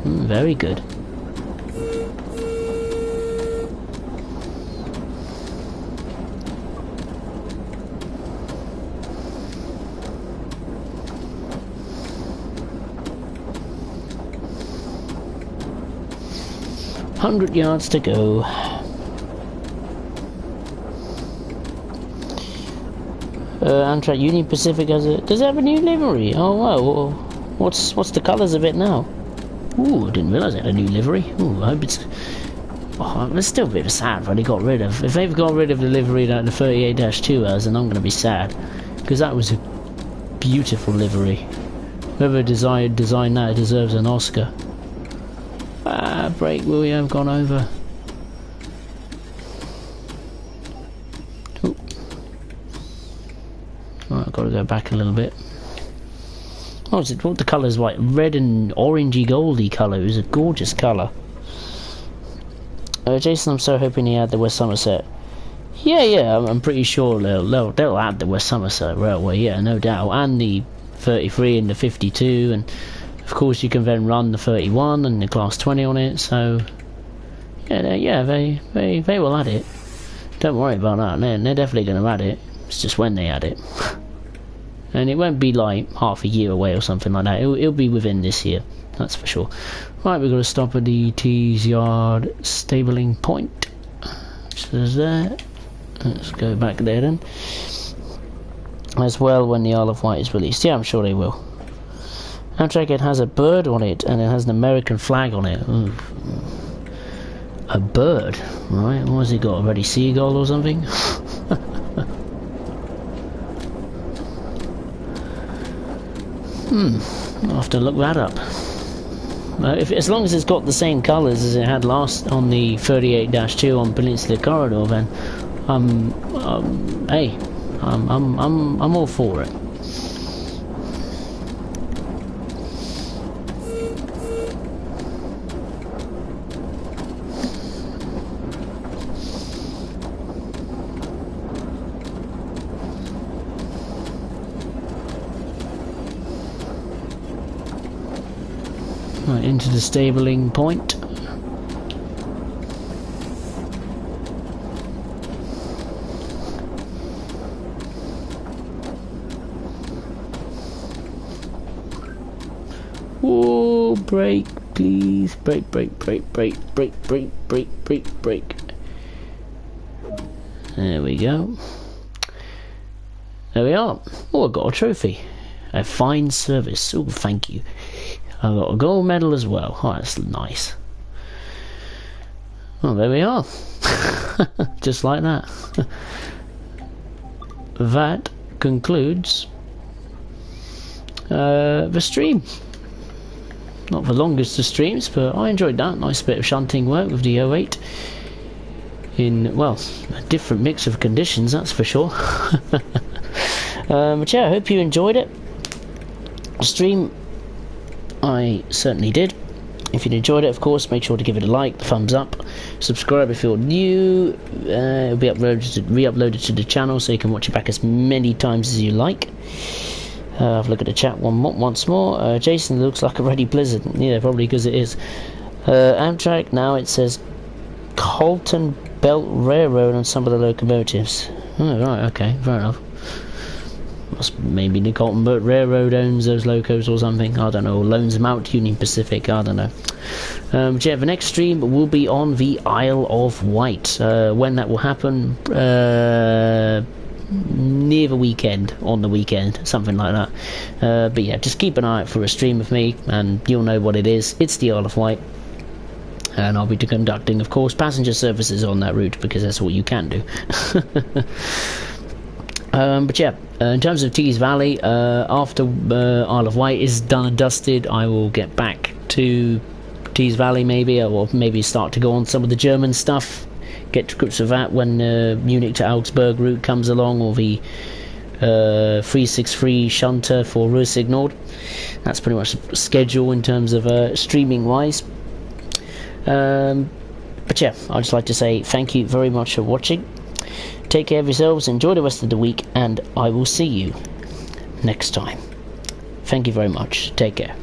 Very good. $100 yards to go. Amtrak Union Pacific does it have a new livery? Oh wow, what's the colours of it now? Ooh, I didn't realise it had a new livery. Ooh, I hope it's... Oh, it's still a bit sad what they got rid of. If they've got rid of the livery that the 38-2 has, then I'm going to be sad. Because that was a beautiful livery. Whoever designed that deserves an Oscar. Ah, brake wheel, yeah, I've gone over. Right, I've got to go back a little bit. Oh, is it what the colour's like? Red and orangey goldy colour. It was a gorgeous colour. Jason, I'm so hoping he had the West Somerset. Yeah, I'm pretty sure they'll add the West Somerset Railway, yeah, no doubt. And the 33 and the 52, and of course you can then run the 31 and the Class 20 on it, so... Yeah, they will add it. Don't worry about that, they're definitely going to add it. It's just when they add it. And it won't be like half a year away or something like that. It'll be within this year, that's for sure. Right, we've got to stop at the Tees Yard stabling point. Which is there. Let's go back there then. As well when the Isle of Wight is released. Yeah, I'm sure they will. Amtrak, it has a bird on it and it has an American flag on it. Ooh. A bird? Right, what has he got? A ready seagull or something? I'll have to look that up. As long as it's got the same colours as it had last on the 38-2 on Peninsula Corridor, then hey, I'm all for it. Right, into the stabling point. Oh, brake, please. Brake. There we go. There we are. Oh, I got a trophy. A fine service. Oh, thank you. I got a gold medal as well. Oh, that's nice. Well, there we are. Just like that. That concludes the stream. Not the longest of streams, but I enjoyed that. Nice bit of shunting work with the 08. In, well, a different mix of conditions, that's for sure. But yeah, I hope you enjoyed it. Stream, I certainly did. If you enjoyed it, of course, make sure to give it a like, thumbs up, subscribe if you're new. It'll be re-uploaded to the channel, so you can watch it back as many times as you like. Have a look at the chat once more. Jason, looks like a ready blizzard. Yeah, probably because it is. Amtrak, now it says Colton Belt Railroad on some of the locomotives. Oh, right, okay, fair enough. Maybe the Colton Belt Railroad owns those locos or something. I don't know. Or loans them out to Union Pacific. I don't know. But yeah, the next stream will be on the Isle of Wight. When that will happen, near the weekend, on the weekend, something like that. But yeah, just keep an eye out for a stream of me, and you'll know what it is. It's the Isle of Wight. And I'll be conducting, of course, passenger services on that route, because that's what you can do. But yeah, in terms of Tees Valley, after Isle of Wight is done and dusted, I will get back to Tees Valley maybe, or maybe start to go on some of the German stuff, get to grips with that when Munich to Augsburg route comes along, or the 363 shunter for Ruhrsignal. That's pretty much the schedule in terms of streaming wise. But yeah, I'd just like to say thank you very much for watching. Take care of yourselves, enjoy the rest of the week, and I will see you next time. Thank you very much. Take care.